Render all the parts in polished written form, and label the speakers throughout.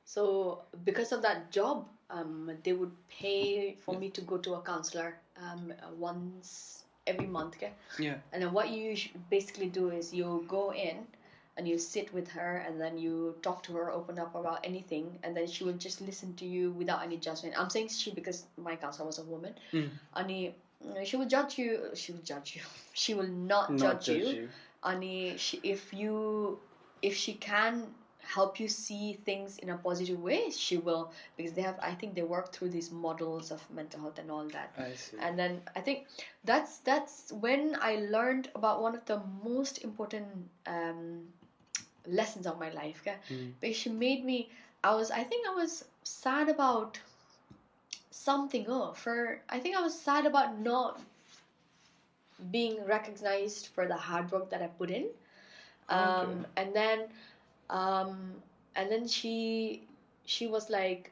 Speaker 1: So because of that job, they would pay for me to go to a counselor once every month. Okay?
Speaker 2: Yeah.
Speaker 1: And then what you basically do is you go in and you sit with her and then you talk to her, open up about anything, and then she will just listen to you without any judgment. I'm saying she because my counselor was a woman. And she will judge you. She will judge you. She will not judge you. And if she can help you see things in a positive way, she will, because I think they work through these models of mental health and all that.
Speaker 2: I see.
Speaker 1: And then I think that's when I learned about one of the most important lessons of my life. Okay? Because she made me. I think I was sad about something. I think I was sad about not being recognized for the hard work that I put in. And then she was like,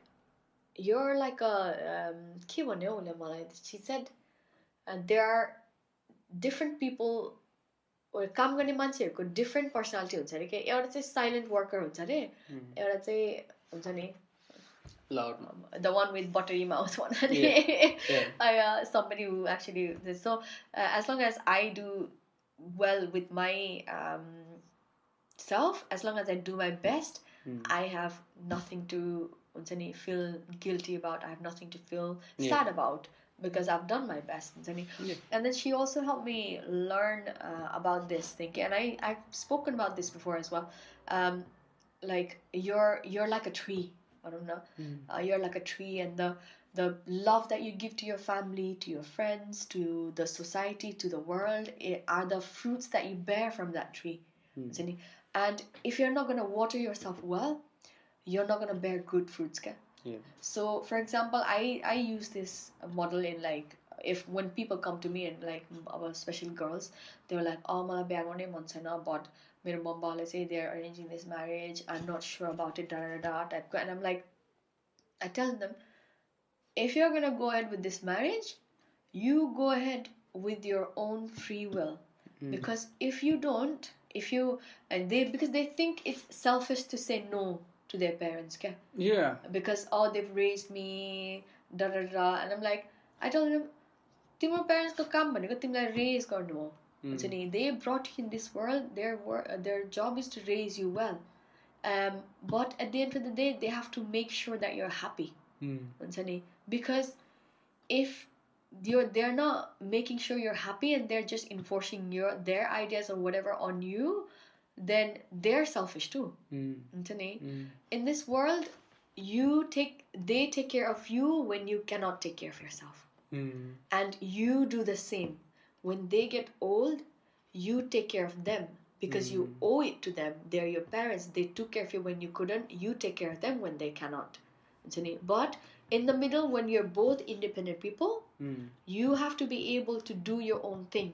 Speaker 1: you're like a she said, there are different people or काम गर्ने मान्छेहरूको different personality हुन्छ अरे के. एउटा चाहिँ silent worker हुन्छ अरे, एउटा चाहिँ हुन्छ नि
Speaker 2: loud,
Speaker 1: the one with buttery mouth one. Somebody who actually so as long as I do well with my self, as long as I do my best, I have nothing to feel guilty about. I have nothing to feel sad about because I've done my best. And then she also helped me learn about this thing, and I've spoken about this before as well. Like you're like a tree. I don't know. You're like a tree, and the love that you give to your family, to your friends, to the society, to the world, are the fruits that you bear from that tree. And if you're not going to water yourself well, you're not going to bear good fruits. Okay?
Speaker 2: Yeah.
Speaker 1: So, for example, I use this model in like, if when people come to me and like, especially girls, they're like, oh, मलाई बिहा गर्ने मन छैन, but मेरो मम्माले चाहिँ they're arranging this marriage, I'm not sure about it, type. And I'm like, I tell them, if you're gonna go ahead with this marriage, you go ahead with your own free will. Because if you don't, because they think it's selfish to say no to their parents. Okay?
Speaker 2: Yeah.
Speaker 1: Because they've raised me, and I'm like, I tell them, तिम्रो parents को काम भनेको तिमीलाई raise गर्नु हो. They brought you in this world. Their job is to raise you well. But at the end of the day, they have to make sure that you're happy. Because if they're not making sure you're happy and they're just enforcing their ideas or whatever on you, then they're selfish too. In this world, they take care of you when you cannot take care of yourself. And you do the same. When they get old, you take care of them because you owe it to them. They're your parents. They took care of you when you couldn't. You take care of them when they cannot. But in the middle, when you're both independent people, you have to be able to do your own thing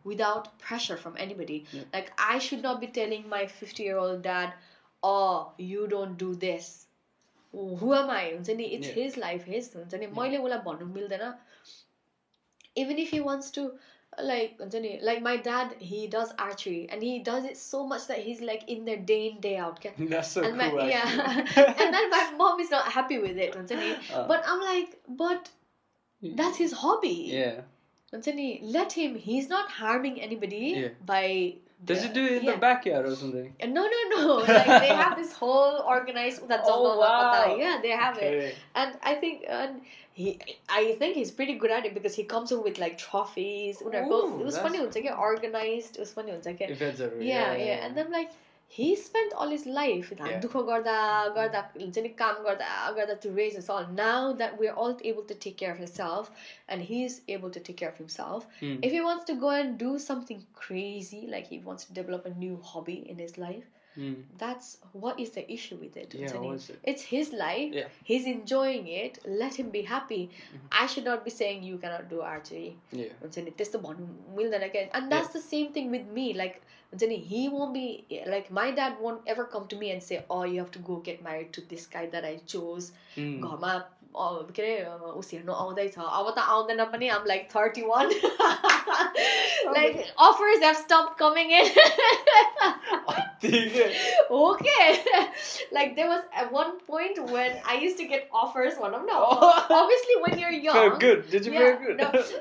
Speaker 1: without pressure from anybody. Like, I should not be telling my 50-year-old dad, oh, you don't do this. Who am I? It's his life, his. Even if he wants to, like my dad, he does archery and he does it so much that he's like in there day in day out. Okay?
Speaker 2: That's so
Speaker 1: and
Speaker 2: cool.
Speaker 1: And then my mom is not happy with it. But I'm like, but that's his hobby.
Speaker 2: Yeah.
Speaker 1: Let him. He's not harming anybody by.
Speaker 2: Does he do it in the backyard or something?
Speaker 1: No. Like, they have this whole organized.
Speaker 2: Oh, wow.
Speaker 1: Yeah, they have it. And I think he's pretty good at it because he comes up with like trophies. It was funny. Organized. It was funny. Yeah. And then like, he spent all his life to raise us all. Now that we're all able to take care of himself and he's able to take care of himself, if he wants to go and do something crazy, like he wants to develop a new hobby in his life, that's what is the issue with it. It's his life. He's enjoying it. Let him be happy. I should not be saying you cannot do archery. And that's the same thing with me. Like, he won't be like, my dad won't ever come to me and say, oh, you have to go get married to this guy that I chose. के अरे उस हेर्नु आउँदैछ अब त आउँदैन पनि I'm like 31 like offers have stopped coming in okay like there was at one point when I used to get offers obviously when you're young
Speaker 2: very good did you very good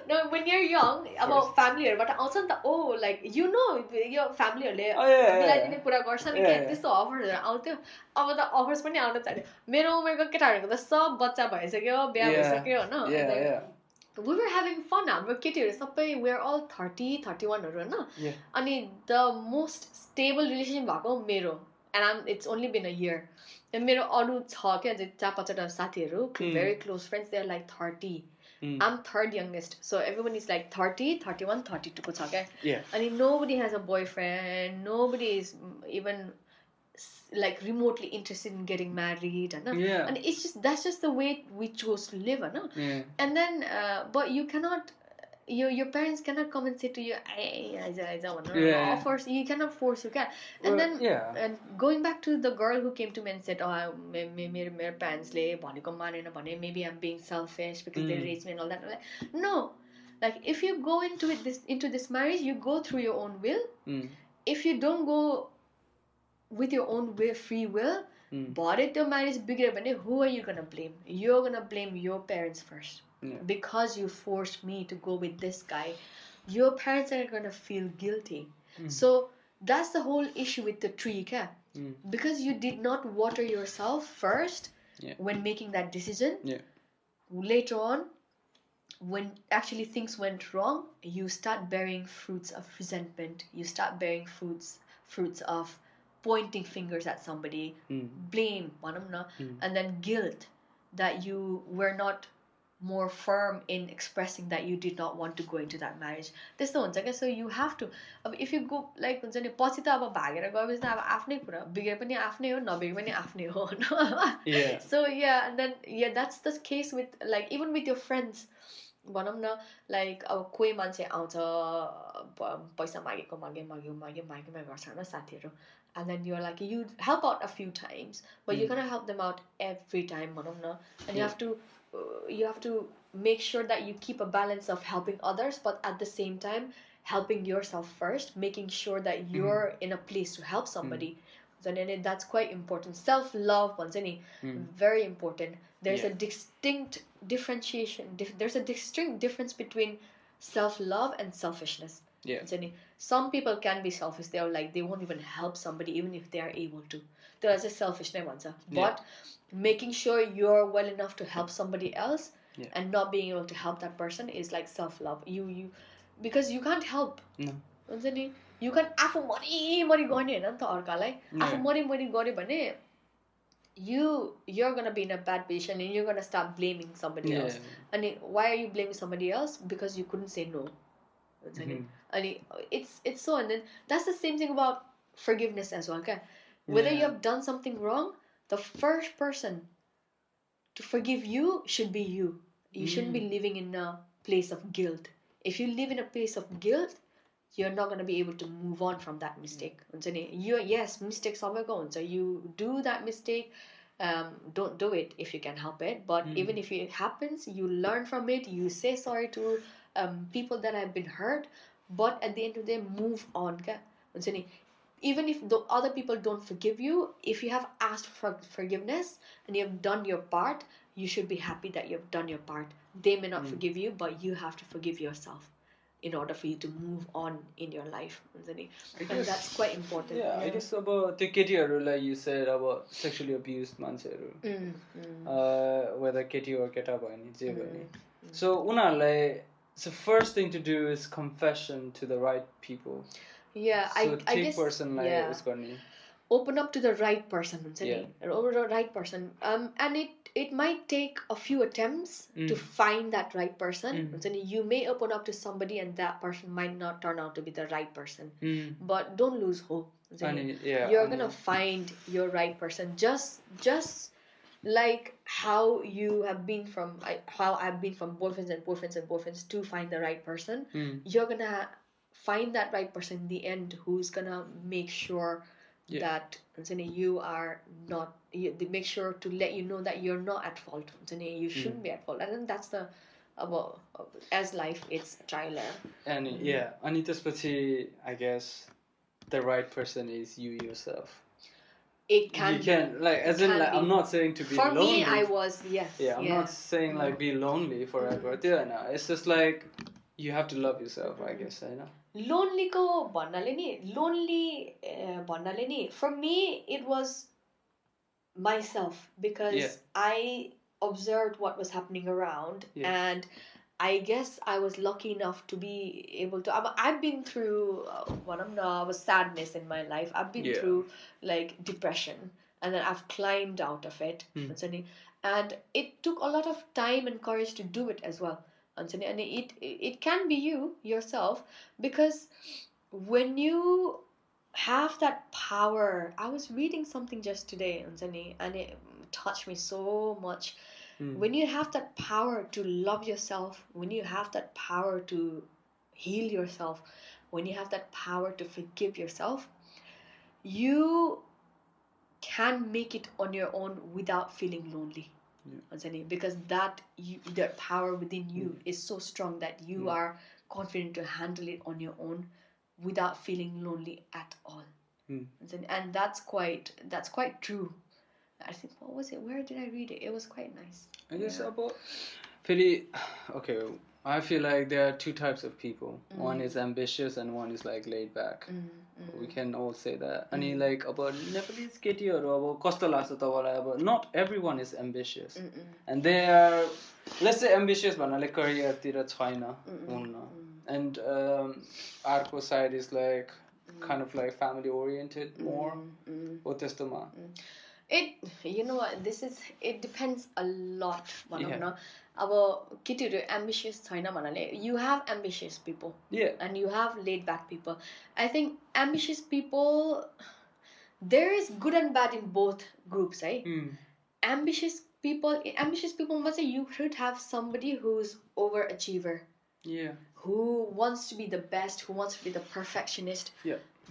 Speaker 1: no when you're young about family but also oh like you know your family मिलाइदिने कुरा गर्छ नि के त्यस्तो अफर्सहरु आउँथ्यो अब त offers पनि आउन थाल्यो मेरो उमेरको केटाहरुको त सब बच्चा भइसक्यो बिहे भइसक्यो हैन we were having fun हाम्रो केटीहरु सबै we are all 30 31 हरु हैन अनि the most stable relationship भएको मेरो and it's only been a year and मेरो अरु छ के अझै 4-5 साथीहरु very close friends they are like 30 I'm third youngest so everyone is like 30 31 32 ko cha kya and nobody has a boyfriend nobody is even like remotely interested in getting married and it's just that's just the way we chose to live and then but you cannot your parents cannot come and say to you offers you cannot force you can and then and going back to the girl who came to me and said my parents le bhaneko manena bhane maybe I'm being selfish because they raised me and all that like, no like if you go into this marriage you go through your own will if you don't go with your own free will but if the marriage bigger who are you gonna blame you're gonna blame your parents first because you forced me to go with this guy your parents are gonna feel guilty so that's the whole issue with the tree because you did not water yourself first when making that decision later on when actually things went wrong you start bearing fruits of resentment you start bearing fruits of pointing fingers at somebody blame and then guilt that you were not more firm in expressing that you did not want to go into that marriage त्यस्तो हुन्छ के so you have to if you go like हुन्छ नि पछि त अब भागेर गएपछि त अब आफ्नै कुरा बिगे पनि आफ्नै हो नबिगे पनि आफ्नै हो so and then that's the case with like even with your friends भनौं न like अब कोही मान्छे आउँछ पैसा मागेको मागे गर्छ हैन साथीहरु and then you're like you help out a few times but you cannot help them out every time भनौं न and you have to make sure that you keep a balance of helping others but at the same time helping yourself first making sure that you're in a place to help somebody then that's quite important self-love very important there's a distinct differentiation there's a distinct difference between self-love and selfishness some people can be selfish they are like they won't even help somebody even if they are able to that's a selfish but making sure you're well enough to help somebody else and not being able to help that person is like self-love you because you can't help you can आफू मरी गर्ने हैन नि त अर्कालाई आफू मरी गर्यो भने you're going to be in a bad position and you're going to start blaming somebody else and why are you blaming somebody else because you couldn't say no and it's so and then that's the same thing about forgiveness as well okay whether you have done something wrong the first person to forgive you should be you shouldn't be living in a place of guilt if you live in a place of guilt you're not going to be able to move on from that mistake yes mistake sabaiको हुन्छ you do that mistake don't do it if you can help it but even if it happens you learn from it you say sorry to people that have been hurt but at the end of the day move on हुन्छ नि even if the other people don't forgive you if you have asked for forgiveness and you have done your part you should be happy that you have done your part they may not forgive you but you have to forgive yourself in order for you to move on in your life and that's quite important
Speaker 2: I guess about the केटीहरुलाई you said about sexually abused मान्छेहरु whether Katie or केटा भयो नि जे भयो नि so उनीहरुलाई so first thing to do is confession to the right people
Speaker 1: so
Speaker 2: I guess person is going to
Speaker 1: open up to the right person or the right person and it might take a few attempts to find that right person you may open up to somebody and that person might not turn out to be the right person but don't lose hope you're gonna find your right person just like how you have been from how I've been from boyfriends to find the right person you're gonna find that right person in the end who's gonna make sure that you are not, they make sure to let you know that you're not at fault. You shouldn't be at fault. And then that's the about as life, it's trial and error.
Speaker 2: And अनि त्यसपछि I guess the right person is you yourself.
Speaker 1: It can
Speaker 2: you can like as in like I'm not saying to be
Speaker 1: for
Speaker 2: lonely.
Speaker 1: me I was
Speaker 2: I'm not saying like be lonely forever. It's just like you have to love yourself, I guess.
Speaker 1: Lonely ko भन्नाले नि lonely भन्नाले नि for me it was myself, because I observed what was happening around, and I guess I was lucky enough to be able to. I've been through was sadness in my life. I've been through like depression, and then I've climbed out of it. And it took a lot of time and courage to do it as well. And it can be you yourself, because when you have that power. I was reading something just today, and it touched me so much. When you have that power to love yourself, when you have that power to heal yourself, when you have that power to forgive yourself, you can make it on your own without feeling lonely. Because that power within you is so strong that you are confident to handle it on your own without feeling lonely at all. And that's quite true. I think, what was it? Where did I read it? It was quite nice.
Speaker 2: I guess about pretty okay. I feel like there are two types of people. One is ambitious and one is like laid back. We can all say that. And like about Nepalese केटीहरु अब कस्तो लाग्छ तपाईलाई अब not everyone is ambitious. And they are, let's say ambitious भन्नाले career तिर छैन हुन्न. And अर्को side is like kind of like family oriented more. हो त्यस्तोमा.
Speaker 1: It, you know what, it depends a lot. अब केटीहरु ambitious छैन भन्नाले, you have ambitious people and you have laid back people. I think ambitious people, there is good and bad in both groups, right? Ambitious people must say you should have somebody who's overachiever, who wants to be the best, who wants to be the perfectionist,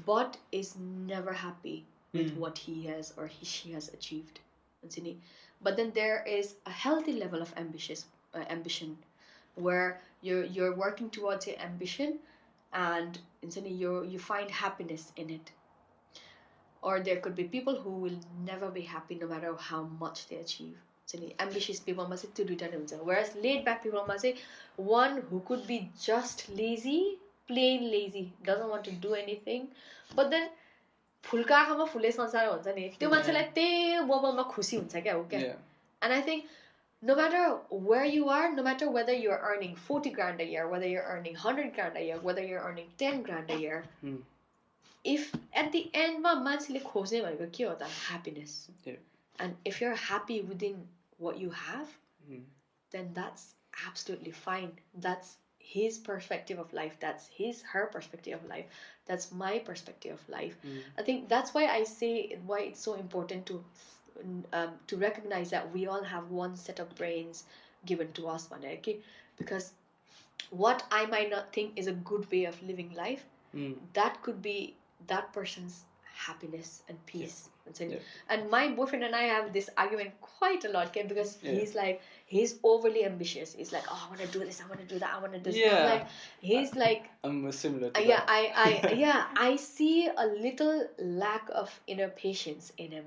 Speaker 1: but is never happy with what he has or she has achieved. But then there is a healthy level of ambition, where you're working towards your ambition, and you find happiness in it. Or there could be people who will never be happy no matter how much they achieve. Ambitious people must say to return, whereas laid back people must say one who could be just lazy, plain lazy, doesn't want to do anything, but then फुलको आँखामा फुले संसार हुन्छ नि, त्यो मान्छेलाई त्यही मोमेन्टमा खुसी हुन्छ क्या हो क्या. And I think no matter where you are, no matter whether you're earning 40 grand a year, whether you're earning 100 grand a year, whether you're earning 10 grand a year, if at the end ma मान्छेले खोज्ने भनेको के हो त, happiness. And if you're happy within what you have, then that's absolutely fine. That's his perspective of life, that's her perspective of life, that's my perspective of life. I think that's why I say why it's so important to recognize that we all have one set of brains given to us, because what I might not think is a good way of living life, that could be that person's happiness and peace. And my boyfriend and I have this argument quite a lot, because he's overly ambitious. He's like, oh, I want to do this, I want to do that, I want to do this. He's like,
Speaker 2: I'm similar to that.
Speaker 1: I see a little lack of inner patience in him.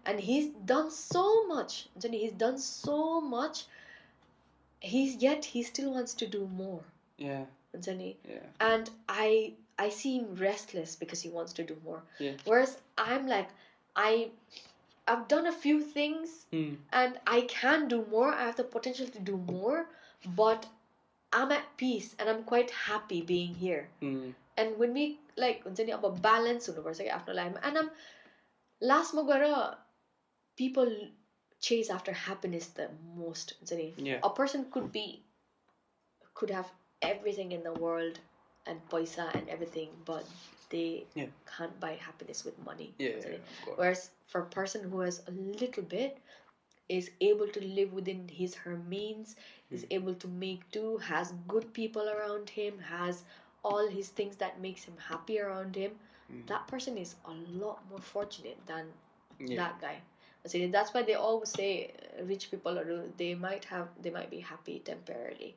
Speaker 1: And he's done so much. He still wants to do more. And I see him restless because he wants to do more. Whereas I'm like, I've done a few things and I can do more. I have the potential to do more, but I'm at peace and I'm quite happy being here. And when we like about balance after life, and I'm last people chase after happiness the most. A person could have everything in the world and paisa and everything, but they can't buy happiness with money. Whereas for a person who has a little bit, is able to live within her means, is able to make do, has good people around him, has all his things that makes him happy around him, that person is a lot more fortunate than that guy. So that's why they always say rich people they might be happy temporarily,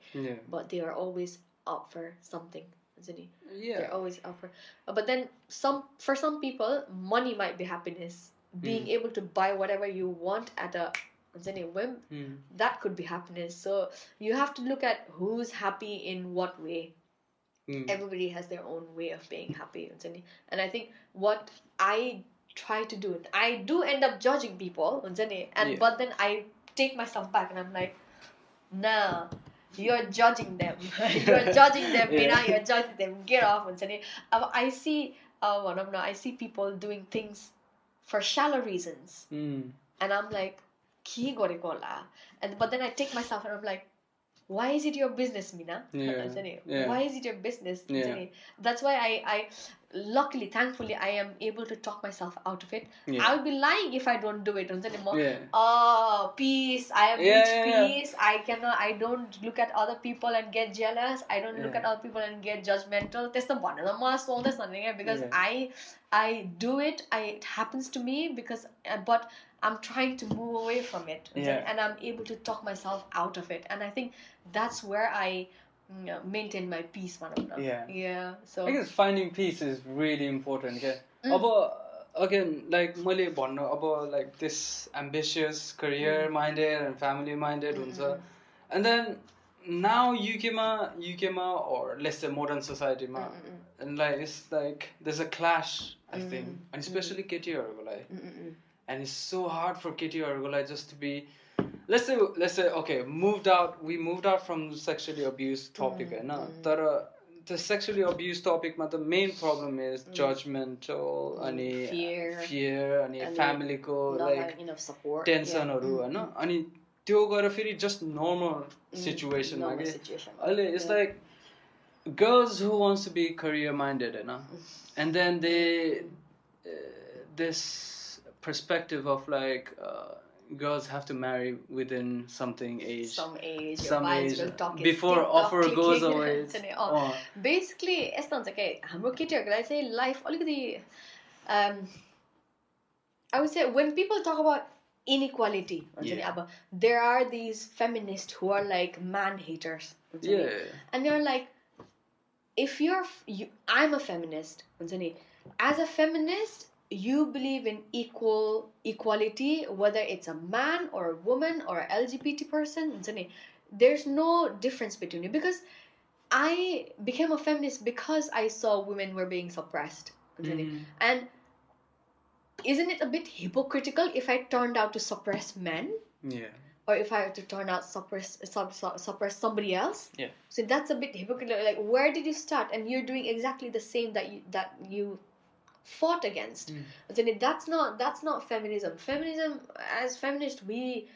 Speaker 1: but they are always up for something, isn't it? They're always up for. But then for some people, money might be happiness. Being able to buy whatever you want at a whim, that could be happiness. So you have to look at who's happy in what way. Everybody has their own way of being happy, and I think what I try to do, I do end up judging people, but then I take myself back and I'm like, nah, you're judging them. You're judging them, Mina. You're judging them. Get off. I see I see people doing things for shallow reasons, and I'm like, ke goreko hola? But then I take myself and I'm like, why is it your business, Mina? Why is it your business? That's why I luckily, thankfully, I am able to talk myself out of it. I would be lying if I don't do it. Oh, peace. I have reached peace. I don't look at other people and get jealous. I don't look at other people and get judgmental. Because I do it. It happens to me because, but I'm trying to move away from it, and I'm able to talk myself out of it. And I think that's where I maintain my peace. So
Speaker 2: I guess finding peace is really important. Again, like मैले भन्नु अब like this ambitious, career minded and family minded हुन्छ. And then now UK मा or let's say modern society मा, and like it's like there's a clash, I think, and especially केटीहरुको लागि. And it's so hard for केटीहरुको लागि just to be, let's say okay, we moved out from sexually abused topic, तर the sexually abused topic ma the main problem is judgmental, fear अनि family ko like tension haru हैन. अनि त्यो गएर फेरि just normal situation मा के अहिले it's like girls who wants to be career minded, and then they this perspective of like girls have to marry within some age before offer goes away.
Speaker 1: Basically यस्तो हुन्छ के हाम्रो केटीहरुको लागि चाहिँ life अलिकति I would say when people talk about inequality, there are these feminists who are like man haters, and they're like, if I'm a feminist, as a feminist you believe in equality, whether it's a man or a woman or a LGBT person, there's no difference between you, because I became a feminist because I saw women were being suppressed, and isn't it a bit hypocritical if I turned out to suppress men, or if I had to turn out suppress somebody else? So that's a bit hypocritical. Like, where did you start? And you're doing exactly the same that you fought against. That's not feminism. Feminism, as feminists, we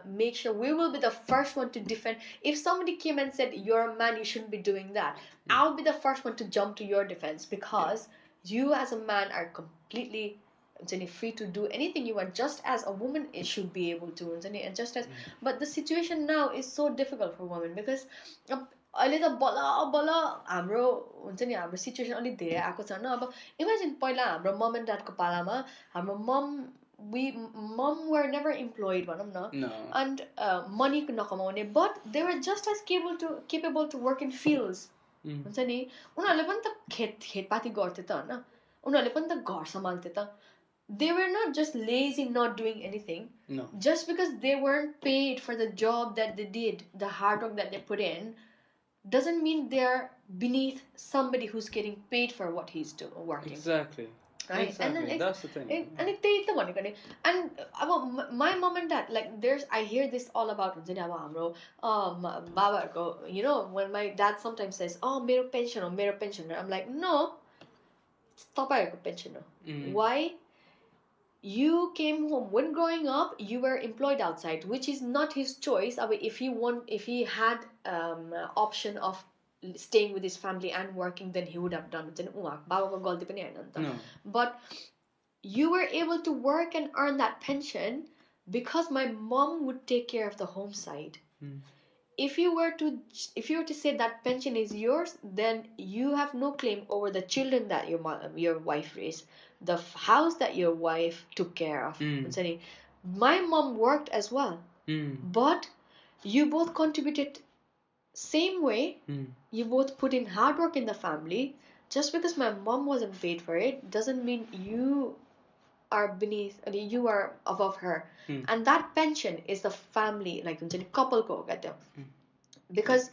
Speaker 1: make sure we will be the first one to defend. If somebody came and said you're a man, you shouldn't be doing that, I'll be the first one to jump to your defense, because you as a man are completely free to do anything you want, just as a woman should be able to, and just as but the situation now is so difficult for women, because अहिले त बल्ल हाम्रो हुन्छ नि, हाम्रो situation अलिक धेरै आएको छ हैन. अब इमेजिन पहिला हाम्रो मम एन्ड ड्याडको पालामा हाम्रो मम वर नेभर इम्प्लोइड भनौँ न, एन्ड मनी नकमाउने, but they were just as capable to work in fields, हुन्छ नि. उनीहरूले पनि त खेतपाती गर्थे त हैन, उनीहरूले पनि त घर सम्हाल्थे त. They were not just lazy not doing anything. Just because they weren't paid for the job that they did, the hard work that they put in, doesn't mean they're beneath somebody who's getting paid for what he's working.
Speaker 2: Exactly.
Speaker 1: Right?
Speaker 2: Exactly. And then that's the thing.
Speaker 1: And my mom and dad, like, I hear this all about, you know, when my dad sometimes says, oh, mero pension, I'm like, no, it's tapayहरूको pension. Why? You came home. When growing up, you were employed outside, which is not his choice. If he had option of staying with his family and working, then he would have done it. No. But you were able to work and earn that pension because my mom would take care of the home side. if you were to say that pension is yours, then you have no claim over the children that your wife raised, the house that your wife took care of. I'm saying, my mom worked as well, but you both contributed same way. You both put in hard work in the family. Just because my mom wasn't paid for it doesn't mean you are beneath, you are above her. And that pension is the family, like couple ko kehte hain. Because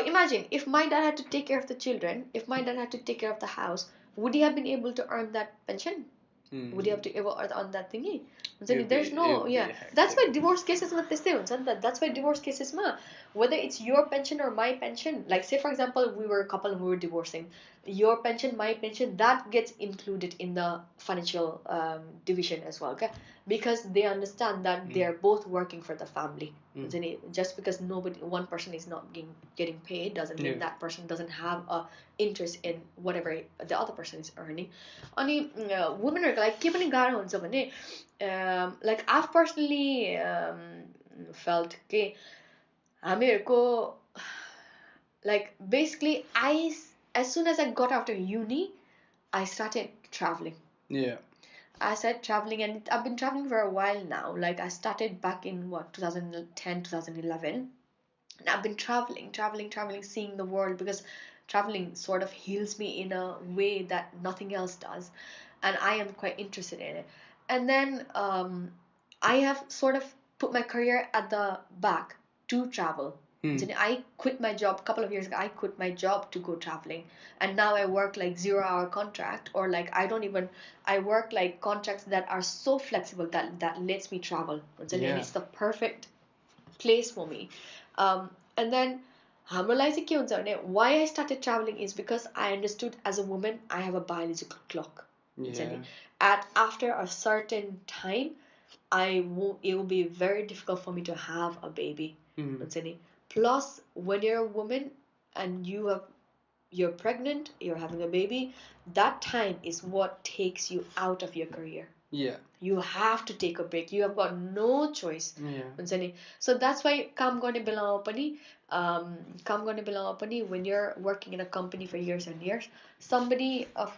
Speaker 1: imagine if my dad had to take care of the children, if my dad had to take care of the house, would he have been able to earn that pension? Would you have to ever earn that thingy? There's no, yeah. That's why divorce cases ma त्यस्तै हुन्छ नि त. That's why divorce cases ma, whether it's your pension or my pension, like say for example we were a couple who were divorcing, your pension, my pension, that gets included in the financial division as well, okay? Because they understand that they're both working for the family. Just because one person is not getting paid doesn't mean that person doesn't have a interest in whatever the other person is earning. Ani women are like के पनि गाह्रो हुन्छ भने, like I've personally felt के हामीहरुको, like basically as soon as I got after uni, I started traveling. I started traveling, and I've been traveling for a while now. Like I started back in 2010, 2011. And I've been traveling, seeing the world, because traveling sort of heals me in a way that nothing else does. And I am quite interested in it. And then I have sort of put my career at the back to travel. I quit my job a couple of years ago. I quit my job to go traveling, and now I work like 0-hour contract, or like I work like contracts that are so flexible that lets me travel. And it's the perfect place for me. And then why I started traveling is because I understood as a woman I have a biological clock. After a certain time, it will be very difficult for me to have a baby. Plus, when you're a woman and you're pregnant, you're having a baby, that time is what takes you out of your career. You have to take a break. You have got no choice. So that's why काम गर्ने बेलामा पनि when you're working in a company for years and years, somebody of,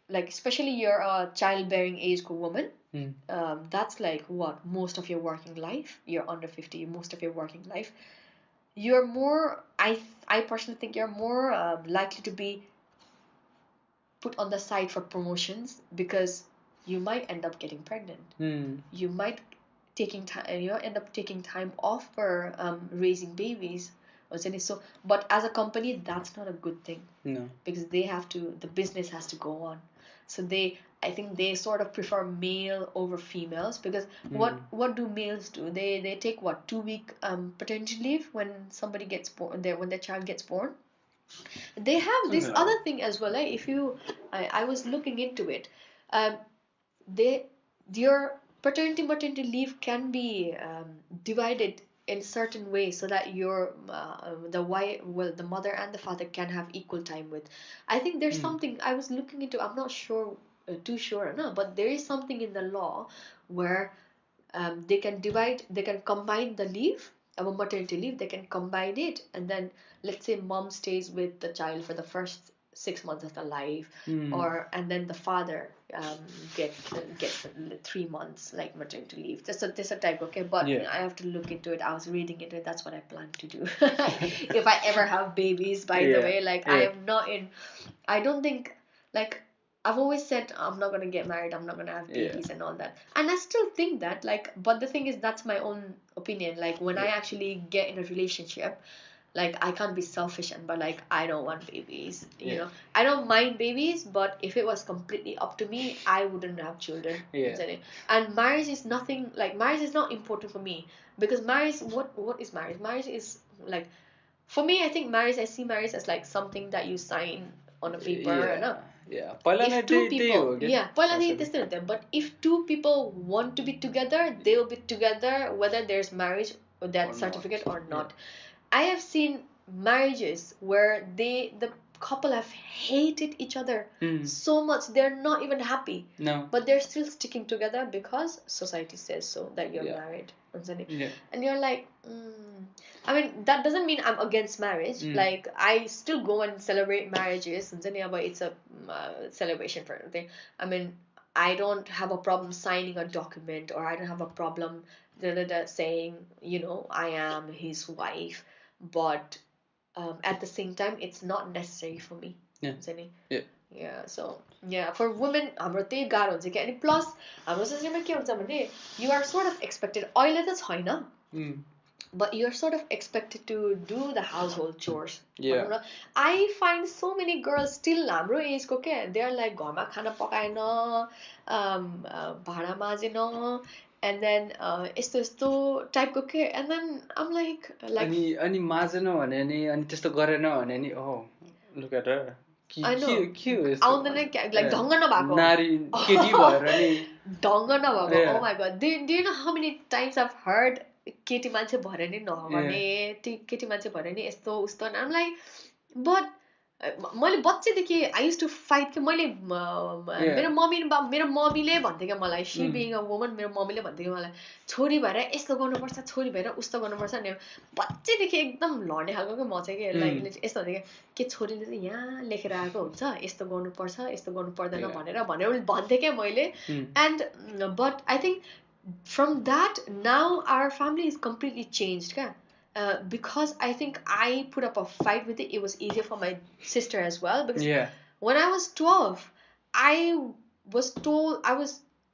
Speaker 1: like, especially you're a childbearing age woman, that's like what most of your working life, you're under 50, most of your working life, you're more, I personally think you're more likely to be put on the side for promotions, because you might end up getting pregnant. You might end up taking time off for raising babies. So, but as a company, that's not a good thing.
Speaker 2: No.
Speaker 1: Because the business has to go on. So I think they sort of prefer male over females, because what do males do? They take 2-week paternity leave when somebody gets born, when their child gets born. They have this other thing as well. I was looking into it. Your maternity leave can be divided in certain ways so that the mother and the father can have equal time with. I think there's something I was looking into. I'm not sure, too sure, no, but there is something in the law where they can combine the leave, maternity leave. They can combine it, and then let's say mom stays with the child for the first 6 months of their life, and then the father gets 3 months like maternity leave. This a type, okay, but I have to look into it. I was reading into it. That's what I plan to do if I ever have babies. By the way, like I am not in. I don't think, like, I've always said I'm not gonna get married. I'm not gonna have babies and all that, and I still think that. Like, but the thing is, that's my own opinion. Like, when I actually get in a relationship, like, I can't be selfish and but like I don't want babies. You know, I don't mind babies, but if it was completely up to me, I wouldn't have children. And marriage is nothing. Like, marriage is not important for me, because marriage. What is marriage? Marriage is like, for me, I see marriage as like something that you sign on a paper. If two people, but if two people want to be together, they'll be together whether there's marriage or that certificate or not. I have seen marriages where the couple have hated each other so much. They're not even happy.
Speaker 2: No.
Speaker 1: But they're still sticking together because society says so, that you're married. And you're like, I mean, that doesn't mean I'm against marriage. Like, I still go and celebrate marriages. But it's a celebration for everything. I mean, I don't have a problem signing a document, or I don't have a problem saying, I am his wife. But at the same time, it's not necessary for me. So for women, हाम्रो त्यही गाह्रो हुन्छ कि. अनि plus हाम्रो सोसाइटीमा के हुन्छ भने, you are sort of expected, अहिले त छैन, but you're sort of expected to do the household chores. I find so many girls still हाम्रो एजको के, they are like, घरमा खाना पकाएन, भाँडा माझेन, and then यस्तो टाइपको के. And then I'm like
Speaker 2: अनि माझेन भने नि, अनि त्यस्तो गरेन भने नि, oh, look at her.
Speaker 1: I know. आउँदैन, like ढङ्ग नभएको,
Speaker 2: नारी केटी भएर नि
Speaker 1: ढङ्ग नभएको. Oh my god, do you know how many times I've heard केटी मान्छे भएर नि नगर्ने, केटी मान्छे भएर नि यस्तो उस्तो. And I'm like, but मैले बच्चैदेखि I used to fight कि मैले मेरो मम्मीले भन्थे क्या मलाई, she being a woman, मेरो मम्मीले भन्थे कि मलाई, छोरी भएर यस्तो गर्नुपर्छ, छोरी भएर उस्तो गर्नुपर्छ. अनि बच्चैदेखि एकदम लड्ने खालको क्या म चाहिँ के. लाइक यस्तो हुन्थ्यो कि छोरीले चाहिँ यहाँ लेखेर आएको हुन्छ, यस्तो गर्नुपर्छ, यस्तो गर्नु पर्दैन भनेर भन्थे क्या मैले. And but I think from that, now our family is completely changed, because I think I put up a fight with it. It was easier for my sister as well, because when I was 12, I was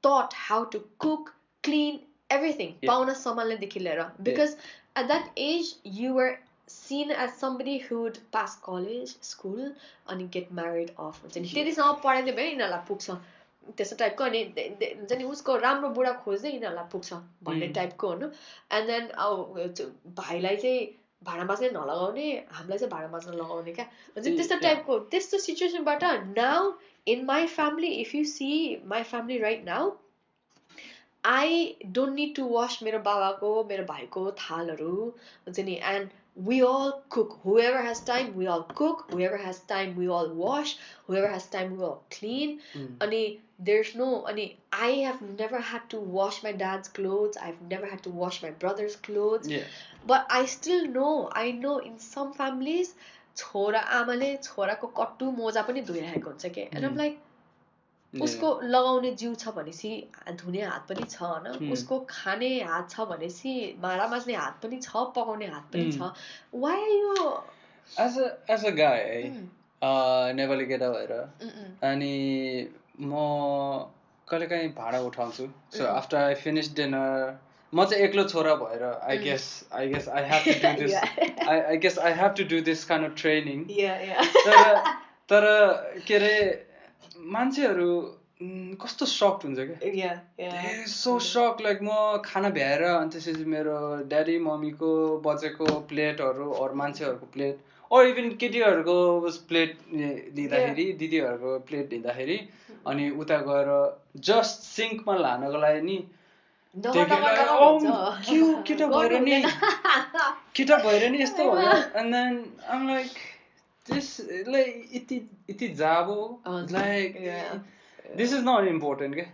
Speaker 1: taught how to cook, clean, everything. Pauna सम्हाल्नेदेखि लिएर, because at that age you were seen as somebody who would pass college, school, and get married off. त्यतिसम्म पढाइदियो भने यिनीहरूलाई पुग्छ, त्यस्तो टाइपको. अनि हुन्छ नि, उसको राम्रो बुढा खोज्दै यिनीहरूलाई पुग्छ भन्ने टाइपको हुनु. एन्ड देन भाइलाई चाहिँ भाँडा माझ्नै नलगाउने, हामीलाई चाहिँ भाँडा माझ्न लगाउने क्या. हुन्छ त्यस्तो टाइपको, त्यस्तो सिचुएसनबाट now in my family, if you see my family right now, I don't need to wash मेरो बाबाको, मेरो भाइको थालहरू, हुन्छ नि. And we all cook. Whoever has time, we all cook. Whoever has time, we all wash. Whoever has time, we all clean. Ani there's no, I have never had to wash my dad's clothes. I've never had to wash my brother's clothes. But I still know, I know in some families, छोरा आमाले छोराको कट्टु मोजा पनि धोइरहेको हुन्छ के. And I'm like, उसको लगाउने जिउ छ भनेपछि धुने हात पनि छ हैन, उसको खाने हात छ भनेपछि भाँडा माझ्ने हात पनि छ, पकाउने हात पनि छ. Why are you
Speaker 2: as a guy Nepali केटा भएर, अनि म कहिलेकाहीँ भाँडा उठाउँछु. So after I finish dinner, म चाहिँ एक्लो छोरा भएर I guess I have to do this. I guess I have to do this kind of training. तर के रे मान्छेहरू कस्तो सक्ड हुन्छ क्या. सो सक्ड. लाइक म खाना भ्याएर अनि त्यसपछि मेरो ड्याडी मम्मीको बचेको प्लेटहरू अरू मान्छेहरूको प्लेट, अर इभन केटीहरूको प्लेट लिँदाखेरि, दिदीहरूको प्लेट लिँदाखेरि, अनि उता गएर जस्ट सिङ्कमा लानको लागि नि केटा भएर नि यस्तो भयो. And then I'm like this, like iti jabo, like this is not important ke.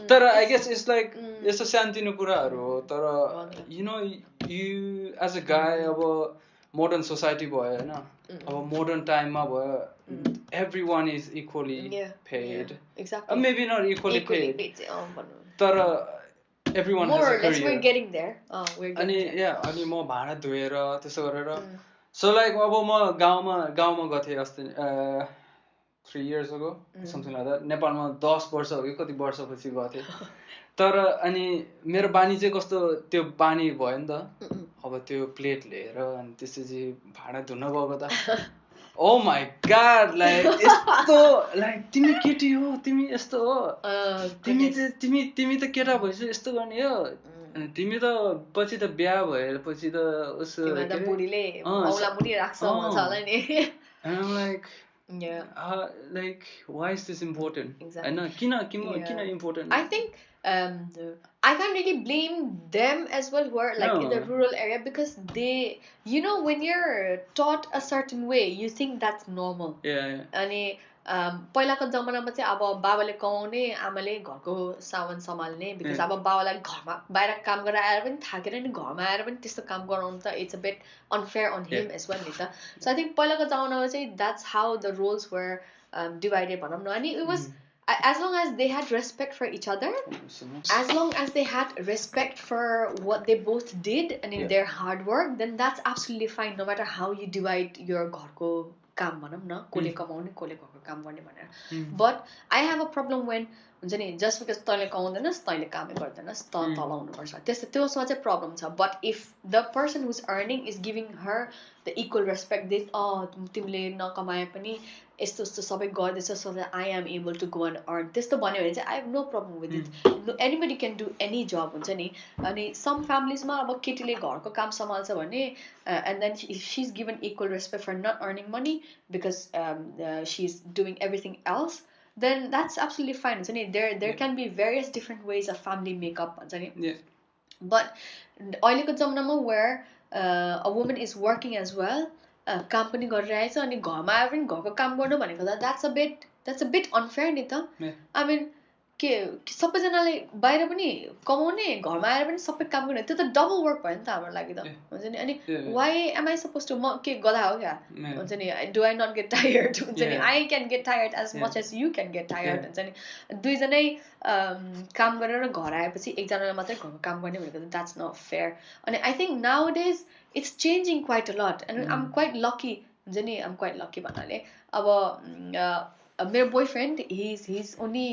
Speaker 2: Tara I guess it's like it's a santino kuraharu ho. Tara you know, you as a guy aba modern society bhayo हैन, aba modern time ma bhayo, everyone is equally paid.
Speaker 1: Exactly.
Speaker 2: Maybe not equally paid. Tara everyone
Speaker 1: more
Speaker 2: has a
Speaker 1: or less
Speaker 2: career.
Speaker 1: we're getting there. We're getting there.
Speaker 2: अनि म भाँडा धोएर त्यसो गरेर. So like अब म गाउँमा गथे अस्ति 3 years ago, something like that. नेपालमा 10 वर्ष हो कि कति वर्षपछि गथे. तर अनि मेरो बानी चाहिँ कस्तो त्यो बानी भयो नि त. अब त्यो प्लेट लिएर अनि त्यसपछि भाँडा धुन गएको त. Oh my god, like यस्तो, like तिमी केटी हो, तिमी यस्तो हो, तिमी त केटा भएपछि यस्तो गर्ने हो, अनि तिमी त पछि त बिहा भएपछि त उसो
Speaker 1: तिमी त बुढीले औला मुनि राख्छ भन्छ होला नि.
Speaker 2: And I'm like, like why is this important?
Speaker 1: Exactly.
Speaker 2: And किन important?
Speaker 1: I think I can't really blame them as well who are like in the rural area, because they, you know, when you're taught a certain way, you think that's normal. अनि पहिलाको जमानामा चाहिँ अब बाबाले कमाउने आमाले घरको सामान सम्हाल्ने, बिकज अब बाबालाई घरमा बाहिर काम गरेर आएर पनि थाकेर नि घरमा आएर पनि त्यस्तो काम गराउनु त it's a bit unfair on him as well नि त. सो आई थिङ्क पहिलाको जमानामा चाहिँ that's how the roles were divided भनौँ न. अनि it was as long as they had respect for each other, as long as they had respect for what they both did and in their hard work, then that's absolutely fine, no matter how you divide your घरको काम भनौँ न, कसले कमाउने कसले घरको काम गर्ने भनेर. But I have a problem when हुन्छ नि, जस्ट बिकज तैँले कमाउँदैनस् तैँले कामै गर्दैनस् त तलाउनुपर्छ, त्यस्तो त्योसँग चाहिँ प्रब्लम छ. But if the person who's earning is giving her the equal respect, this तिमीले नकमाए पनि यस्तो यस्तो सबै गर्दैछ, so that I am able to go and earn, त्यस्तो भन्यो भने चाहिँ I have no problem with it. Anybody can do any job हुन्छ नि. अनि सम फ्यामिलीजमा अब केटीले घरको काम सम्हाल्छ भने and then she is given equal respect for not earning money because she is doing everything else, then that's absolutely fine. There can be various different ways of family makeup. But अहिलेको जमानामा where a woman is working as well, काम पनि गरिरहेछ अनि घरमा आएर पनि घरको काम गर्नु भनेको त that's a bit unfair नि त. I mean के सबैजनाले बाहिर पनि कमाउने घरमा आएर पनि सबै काम गर्ने, त्यो त डबल वर्क भयो नि त हाम्रो लागि त हुन्छ नि. अनि why am I supposed to, म के गधा हो क्या हुन्छ नि, do I not get tired हुन्छ नि, I can get tired as much as you can get tired हुन्छ नि. दुईजनै काम गरेर घर आएपछि एकजनाले मात्रै घरको काम गर्ने भनेको त द्याट्स नट फेयर. अनि I think nowadays it's changing quite a lot and I am quite lucky हुन्छ नि. आइ एम क्वाइट लकी भन्नाले अब मेरो बोयफ्रेन्ड he's only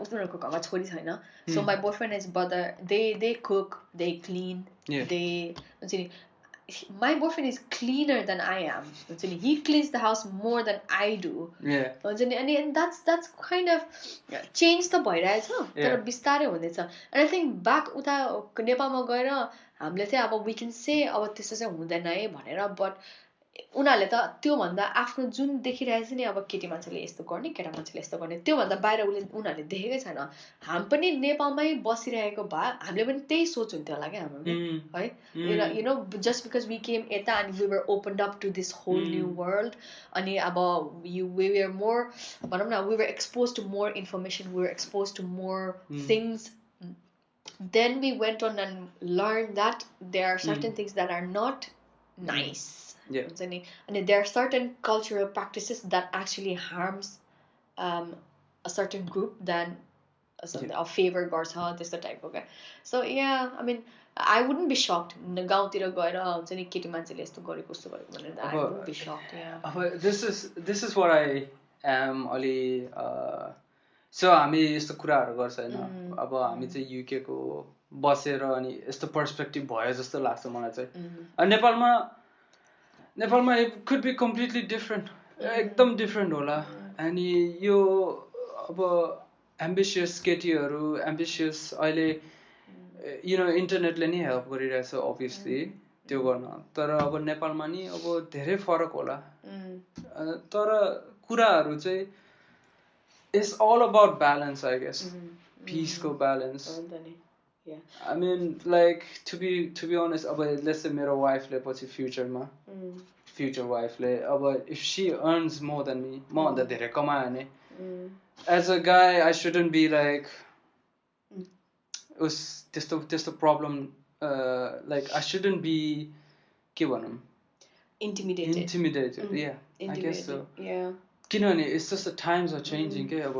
Speaker 1: उनीहरूको घरमा छोरी छैन. So my boyfriend and his brother, they cook, they clean, they हुन्छ नि, my boyfriend is cleaner than I am हुन्छ नि, he cleans the house more than I do हुन्छ नि. अनि that's kind of change त भइरहेछ तर बिस्तारै हुँदैछ. And I think back उता नेपालमा गएर हामीले चाहिँ अब we can say अब त्यस्तो चाहिँ हुँदैन है भनेर, but उनीहरूले त त्योभन्दा आफ्नो जुन देखिरहेछ नि, अब केटी मान्छेले यस्तो गर्ने केटा मान्छेले यस्तो गर्ने, त्योभन्दा बाहिर उनीहरूले देखेकै छैन. हामी पनि नेपालमै बसिरहेको भए हामीले पनि त्यही सोच हुन्थ्यो होला क्या हाम्रो है. You know just because we came यता अनि we were opened up to this whole new world. अनि अब वी वर मोर भनौँ न, we were exposed to more information, we were exposed to more things. Then we went on and learned that there are certain things that are not nice. And there are certain cultural practices that actually harms a certain group than a favor गर्छ त्यस्तो टाइपको क्या. So yeah, I mean I wouldn't be shocked गाउँतिर गएर हुन्छ नि केटी मान्छेले यस्तो गरेको उस्तो गरेको भनेर. I wouldn't be shocked.
Speaker 2: This is what I am अलि सो हामी यस्तो कुराहरू गर्छ होइन. अब हामी चाहिँ युके को बसेर अनि यस्तो पर्सपेक्टिभ भयो जस्तो लाग्छ मलाई चाहिँ. नेपालमा it could be completely different, एकदम डिफ्रेन्ट होला. अनि यो अब एम्बिसियस केटीहरू एम्बिसियस अहिले यु नो इन्टरनेटले नि हेल्प गरिरहेछ अभियसली त्यो गर्न. तर अब नेपालमा नि अब धेरै फरक होला. तर कुराहरू चाहिँ it's all about balance I guess, पिसको balance. I mean like to be honest, अब let's say मेरो वाइफले पछि फ्युचरमा फ्युचर वाइफले अब if she earns more than me, म भन्दा धेरै कमायो भने as a guy I shouldn't be like उस त्यस्तो problem like I shouldn't be के भनौँ intimidated. Yeah, I guess so. किनभने it's just the times are changing के अब.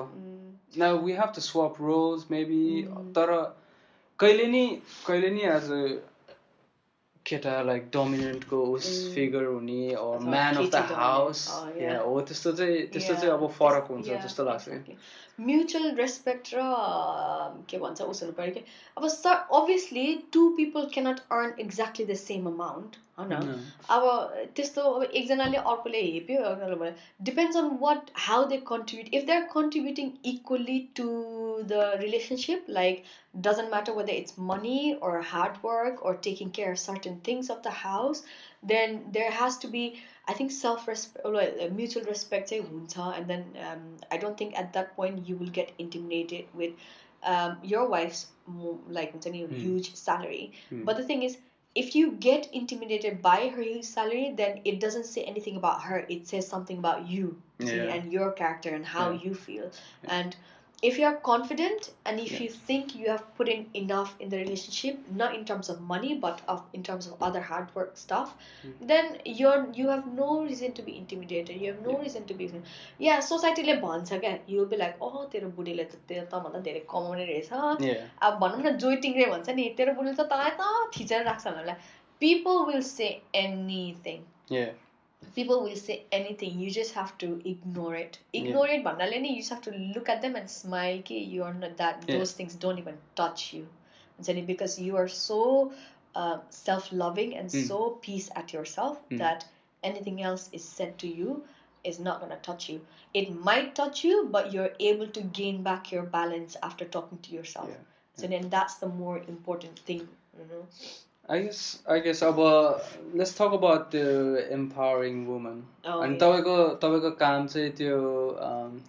Speaker 2: Now we have to swap roles maybe. तर कहिले नि एज अ केटा लाइक डोमिनेन्टको उस फिगर हुने or man of the house हो त्यस्तो चाहिँ अब फरक हुन्छ जस्तो लाग्छ.
Speaker 1: म्युचुअल रेस्पेक्ट र के भन्छ उस हुनु पऱ्यो कि अब obviously two people can't earn exactly the same amount होइन. अब त्यस्तो अब एकजनाले अर्कोले हेप्यो अर्कोले भयो, depends on what how they contribute. If they are contributing equally to the relationship, like doesn't matter whether it's money or hard work or taking care of certain things of the house, then there has to be, I think, self-respect, mutual respect चाहिँ हुन्छ. And then I don't think at that point you will get intimidated with your wife's like huge salary, but the thing is, if you get intimidated by her huge salary, then it doesn't say anything about her. It says something about you, see, and your character and how you feel. And if you are confident and if you think you have put in enough in the relationship, not in terms of money but in terms of other hard work stuff, then you have no reason to be intimidated. You have no reason to be society le bhन्छ क्या, you'll be like, oh तेरो बुढीले त तेरो त भन्दा धेरै कमाउने रहेछ, अब भनौँ न जोइ टिङ्ग्रे भन्छ नि, तेरो बुढीले त तँलाई त थिचेर राख्छ भनेर. People will say anything. People will say anything. You just have to ignore it. Ignore it भन्नाले नि, you just have to look at them and smile कि you are not that, those things don't even touch you. Because you are so self-loving and so peace at yourself that anything else is said to you is not going to touch you. It might touch you, but you're able to gain back your balance after talking to yourself. So then that's the more important thing, you know.
Speaker 2: I guess अब let's talk about the empowering woman. अनि तपाईको काम चाहिँ त्यो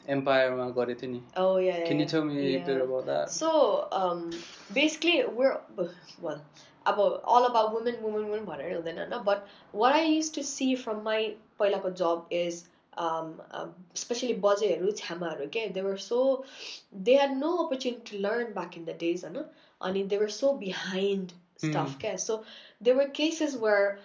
Speaker 2: एम्पायरमा गरेको थियो नि.
Speaker 1: Oh yeah.
Speaker 2: Can you tell me a bit about that?
Speaker 1: So basically we're all about women भनेर हुँदैन हैन, but what I used to see from my पहिलाको job is especially बजेहरू छ्यामाहरू के, they had no opportunity to learn back in the days हैन, अनि they were so behind stuff. Okay, so there were cases where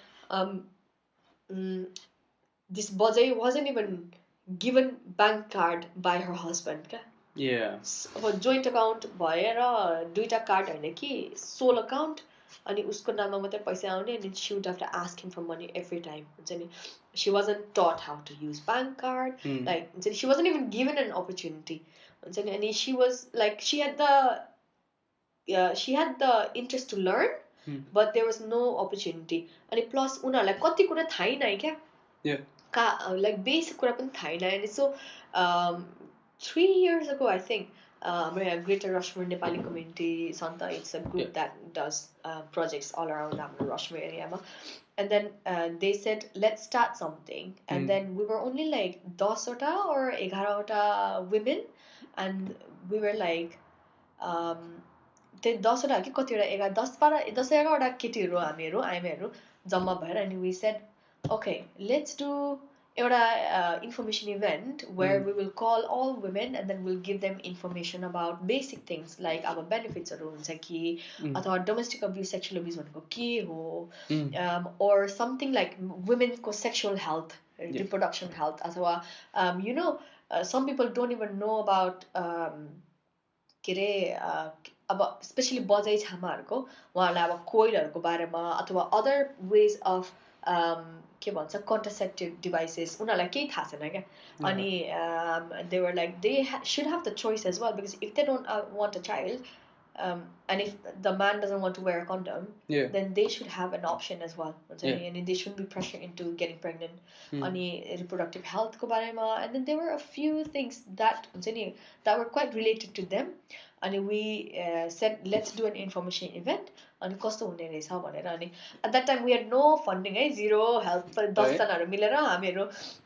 Speaker 1: this bajai wasn't even given bank card by her husband. Okay? So, joint account bhayera duita card haina ki sole account ani usko namma matre paisa aune, and she would have to ask him for money every time. She wasn't taught how to use bank card. Like she wasn't even given an opportunity. And she was like she had the interest to learn, but there was no opportunity. And plus उनीहरुलाई कति कुरा थाहै नै क्या, like basic कुरा पनि थाहै नै. And so 3 years ago I think Greater Rushmore Nepali Community Santa, it's a group that does projects all around Rushmore area, and then they said let's start something, and then we were only like 10 वटा or 11 वटा women, and we were like त्यो 10 वटा कि कतिवटा 10-11 वटा केटीहरू हामीहरू जम्मा भएर, अनि we said okay, let's do एउटा information event where we will call all women and then we'll give them information about basic things like अब benefitsहरू हुन्छ कि अथवा domestic abuse, sexual abuse भनेको के हो, or something like women's sexual health, reproduction health, अथवा you know, some people don't even know about के रे अब स्पेशली बजाइ छामाहरूको उहाँहरूलाई अब कोइलहरूको बारेमा अथवा अदर वेज अफ के भन्छ कन्ट्रासेप्टिभ डिभाइसेस उनीहरूलाई केही थाहा छैन क्या. अनि they were like they should have the choice as well, because if they don't want a child, and if the man doesn't want to wear a condom, then they should have an option as well. And they shouldn't be pressured into getting pregnant. Ani reproductive health ko barema, and then there were a few things that were quite related to them. And we said let's do an information event. अनि कस्तो हुने रहेछ भनेर. अनि at that time we had no funding, zero help. 10 जनाहरु मिलेर हामीहरु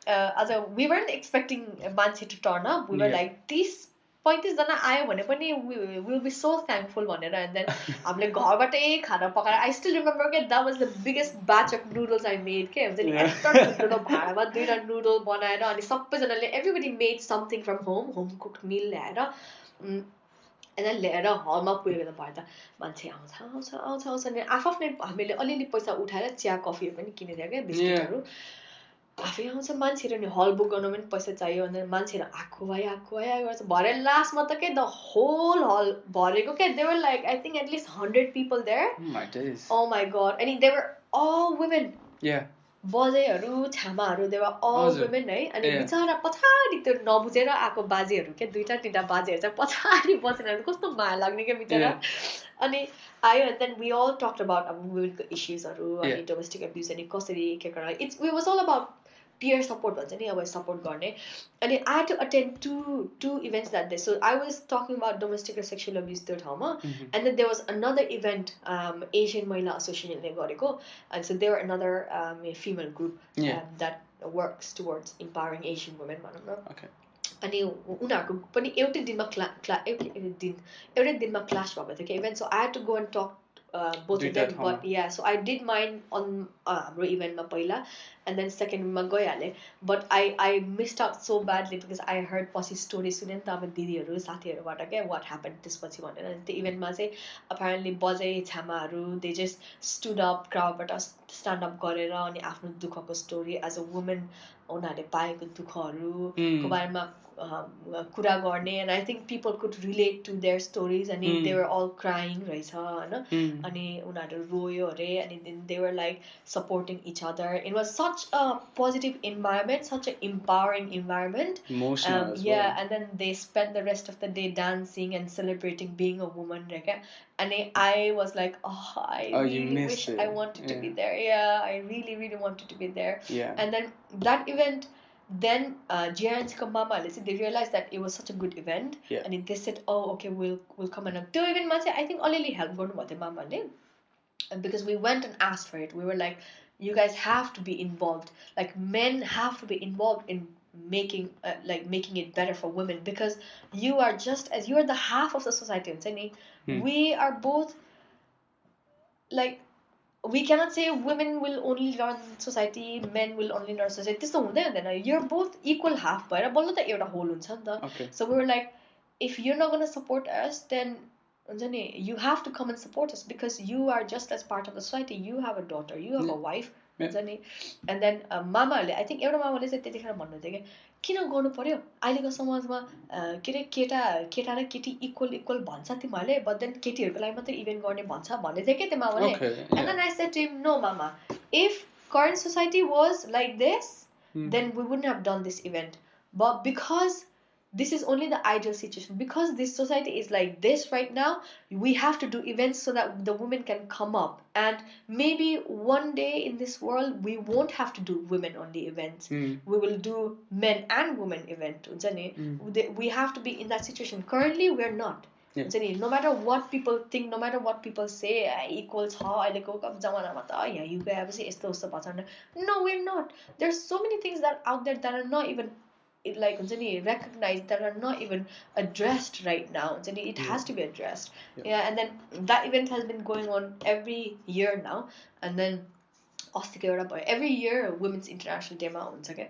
Speaker 1: as we weren't expecting मान्छे to turn up. We were like 30-35 जना आयो भने पनि we will be so thankful भनेर. And then हामीले घरबाटै खाना पकाएर, I still remember that was the biggest batch of noodles I made के हुन्छ नि, यस्तो ठुलो भाँडामा 2टा नूडल बनाएर अनि सबैजनाले everybody made something from home cooked meal ल्याएर and then ल्याएर हलमा पुगेको त भयो त मान्छे आउँछ अनि आफ्नै हामीले अलिअलि पैसा उठाएर चिया कफीहरू पनि किनेर क्या, बिस्कुटहरू आफै आउँछ मान्छेहरू. नि हल बुक गर्नु पनि पैसा चाहियो, अनि मान्छेहरू आएको गर्छ भरे लास्टमा त के द होल हल भरेको क्या. they were like I think at least 100 people there. Oh my god. And they were all women. बजेहरू छामाहरू they were all women है. अनि बिचारा पछाडि त्यो नबुझेर आएको बाजेहरू के 2-3 बाजेहरू चाहिँ पछाडि बसेर कस्तो माया लाग्ने क्या बिचारा. अनि आयो, and then we all talked about womenको issuesहरू अनि domestic abuse अनि कसरी के गर्न. It was all about peer support भन्छ नि, अब support गर्ने. अनि I had to attend two events that day. So I was talking about domestic or sexual abuse त्यो ठाउँमा, and then there was another event Asian महिला associationले गरेको, and so there were another female group that works towards empowering Asian women भनौँ न. अनि उनीहरूको पनि एउटै दिनमा एउटै दिनमा क्लास भएको थियो कि event so I had to go and talk both of them but yeah so I did mine on हाम्रो इभेन्टमा पहिला and then second गइहालेँ but I missed out so badly because I heard पछि story सुने नि त अब दिदीहरू साथीहरूबाट क्या what happened त्यसपछि भनेर अनि त्यो इभेन्टमा चाहिँ apparently बजै छामाहरू they just stood up crowdबाट stand up गरेर अनि आफ्नो दुःखको स्टोरी as a woman उनीहरूले पाएको दुःखहरूको बारेमा कुरा गर्ने and I think people could relate to their stories and they were all crying रहेछ हैन अनि उनीहरू रोयो अरे अनि then they were like supporting each other it was such a positive environment such an empowering environment
Speaker 2: emotional as
Speaker 1: yeah
Speaker 2: well.
Speaker 1: and then they spent the rest of the day dancing and celebrating being a woman right and I was like I really wish I wanted to be there yeah I really wanted to be there and then that event then GRNCको मामाहरूले चाहिँ they realized that it was such a good event and they said oh okay we'll come and त्यो इभेन्टमा चाहिँ I think अलिअलि help गर्नुभएको थियो मामाले because we went and asked for it we were like you guys have to be involved like men have to be involved in making it better for women because you are just as you are the half of the society हुन्छ नि we are both like we cannot say women will only learn society men will only learn society त्यस्तो हुँदै हुँदैन you're both equal half भएर बल्ल त एउटा whole हुन्छ नि त so we were like if you're not going to support us then हुन्छ नि you have to come and support us because you are just as part of the society you have a daughter you have a wife हुन्छ नि and then मामाहरूले I think एउटा मामाले चाहिँ त्यतिखेर भन्नुहुन्थ्यो कि किन गर्नु पर्यो अहिलेको समाजमा के अरे केटा र केटी इक्वल भन्छ तिमीहरूले but then केटीहरूको लागि मात्रै इभेन्ट गर्ने भन्छ भन्दै थियो के त्यो मामाले and then I said to him no mama if current society was like this then we wouldn't have done this event but because this is only the ideal situation because this society is like this right now we have to do events so that the women can come up and maybe one day in this world we won't have to do women only events we will do men and women event we have to be in that situation currently we're not no matter what people think no matter what people say equal छ अहिलेको जमानामा त यहाँ युग गएपछि यस्तो उस्तो भन्छ no we're not there's so many things that out there that are not even like recognized that are not even addressed right now it has to be addressed and then that event has been going on every year now and then every year Women's International Day ma huncha ke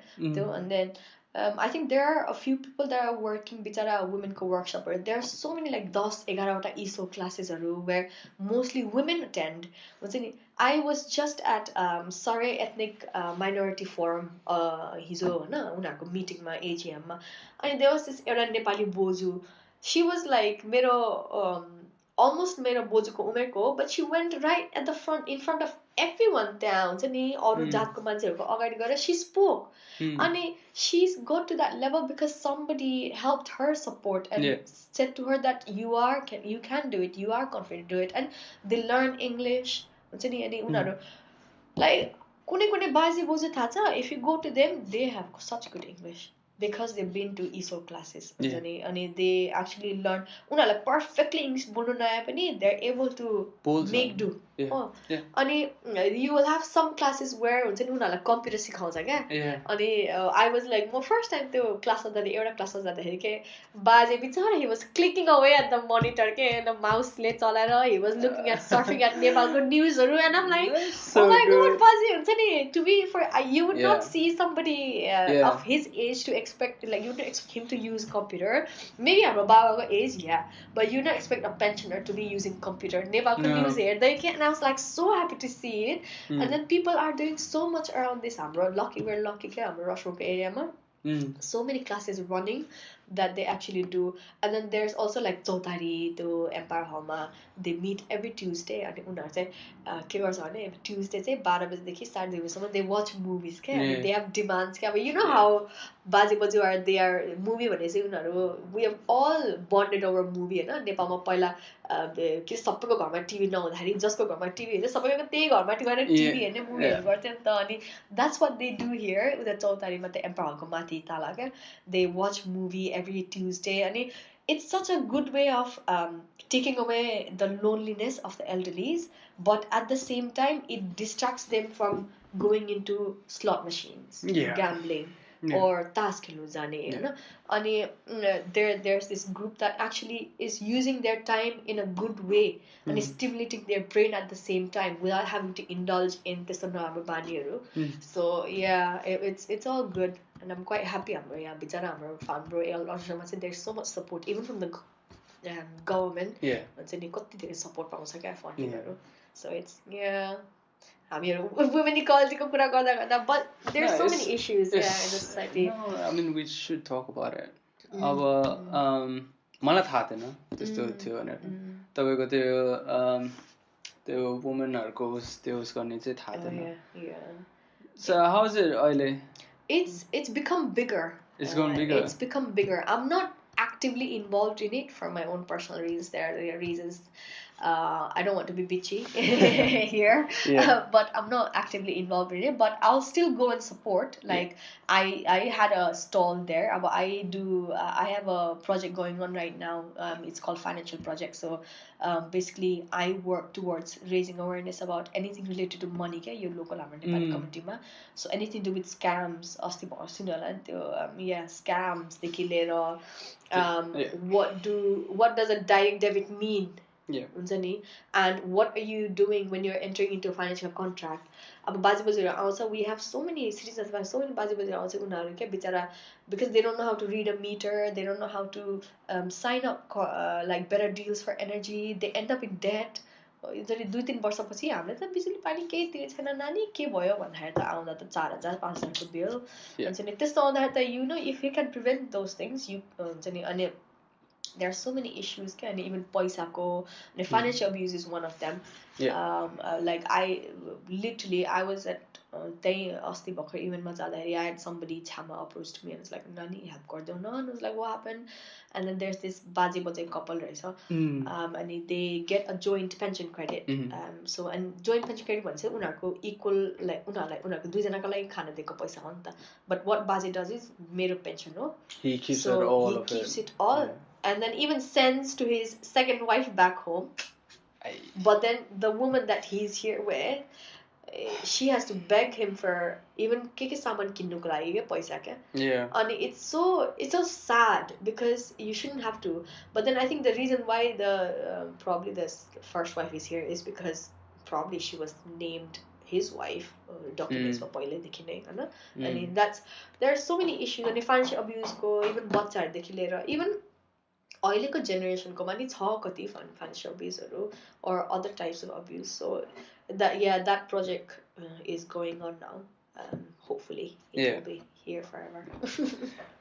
Speaker 1: and then I think there are a few people that are working bichara women co workshop there are so many like 10-11 wata ESO classes where mostly women attend I was just at Surrey Ethnic Minority Forum hizo na unarko meeting ma AGM ma and there was this एउटा नेपाली बोजू she was like मेरो almost मेरो बोजूको उमेरको but she went right at the front in front of everyone त्यहाँ हुन्छ नि अरु जातको मान्छेहरुको अगाडि गएर she spoke अनि she's got to that level because somebody helped her support and said to her that you can do it you are confident to do it and they learn English हुन्छ नि अनि उनीहरु like कुनै बाजी बोजू थाहा छ if you go to them they have such good English because they've been to ESO classes and they actually learn उनीहरुलाई perfectly English बोल्नु नआए पनि they're able to make do अनि you will have some classes where हुन्छ नि उनीहरुलाई computer सिकाउँछ क्या अनि I was like म first time त्यो क्लासमा जाँदा एउटा क्लासमा जाँदाखेरि के बाजे बिचारा he was clicking away at the monitor के the mouse ले चलाएर he was looking at surfing at नेपालको न्यूजहरु and I'm like oh my god बाजे हुन्छ नि to be for you would not see somebody of his age to expect like you would expect him to use computer maybe हाम्रो बाबाको age but you don't expect a pensioner to be using computer नेपालको news हेर्दै के and I was like so happy to see it and then people are doing so much around this we're lucky के हाम्रो रसोको एरियामा so many classes running that they actually do and then there's also like चौतारी त्यो Empire Hall मा they meet every Tuesday अनि उनीहरु चाहिँ के गर्छ भने Tuesday चाहिँ 12 बजेदेखि 2:30 बजेसम्म they watch movies के they have demands के अब you know how बाजे बजु are they are movie भने चाहिँ उनीहरु we have all bonded over movie हैन नेपालमा पहिला के सबैको घरमा टिभी नहुँदाखेरि जसको घरमा टिभी हुन्छ सबैको त्यही घरमा गएर टिभी हेर्ने मुभीहरु गर्थ्यो नि त अनि that's what they do here उता चौतारीमा त Empire Hall को माथि ताला के they watch movie every Tuesday and it's such a good way of taking away the loneliness of the elderlies but at the same time it distracts them from going into slot machines gambling or task खेल्नु जाने हैन अनि there's this group that actually is using their time in a good way and stimulating their brain at the same time without having to indulge in त्यस्तो नराम्रो बानीहरू so yeah it's all good and I'm quite happy हाम्रो यहाँ बिचारा हाम्रो फार्मब्रो एलर्समा चाहिँ there's so much support even from the government हुन्छ नि कति धेरै सपोर्ट पाउँछ क्या फन्डिङहरू so it's हामीहरू women equality को कुरा गर्दा गर्दा but there's so many issues in the society.
Speaker 2: No, I mean we should talk about it. अब मलाई थाहा थिएन त्यस्तो थियो भनेर तपाईको त्यो वुमेनहरुको त्यो उस गर्ने चाहिँ थाहा थिएन. So how is it अहिले?
Speaker 1: It's become bigger.
Speaker 2: It's gone bigger.
Speaker 1: It's become bigger. I'm not actively involved in it for my own personal reasons. There are reasons. I don't want to be bitchy here, but I'm not actively involved in it. But I'll still go and support. Like I had a stall there. I have a project going on right now. It's called Financial Project. So basically, I work towards raising awareness about anything related to money. Okay, your local community ma. So anything to do with scams, scams. What does a direct debit mean? And what are you doing when you're entering into a financial contract? Also, we have so many citizens, so many because they don't know how to read a meter, they don't know how to sign up like better deals for energy, they end up in debt. 2-3 वर्षपछि हामीले त बिजुली पानी केही तिर्ने छैन नानी के भयो भन्दाखेरि त आउँदा त 4000-5000 को बिल हुन्छ नि त्यस्तो आउँदाखेरि त you know if you can prevent those things you हुन्छ नि अनि there are so many issues and even paisako and financial abuse is one of them. Like I was at asti bhakar even ma jadahari I had somebody chama approached me and it's like nani help gardeu na and I was like what happened and then there's this baje bajai couple and they get a joint pension credit so and joint pension credit bhancha unarko equal like unarko दुई जनाको लागि खाना दिएको पैसा हो नि त but what baje does is मेरो pension हो
Speaker 2: he keeps it
Speaker 1: keeps it all and then even sends to his second wife back home. But then the woman that he's here with, she has to beg him for even keke saman kinnuko lagi ke paisa kya. And it's so sad because you shouldn't have to. But then I think the reason why probably the first wife is here is because probably she was named his wife documents for paile dekhi nai हैन अनि there are so many issues and financial abuse ko even bachchaहरु देखि लिएर even अहिलेको जेनेरेसनको पनि छ कति financial abuse or other types of abuse so that project is going on now hopefully it will be here forever.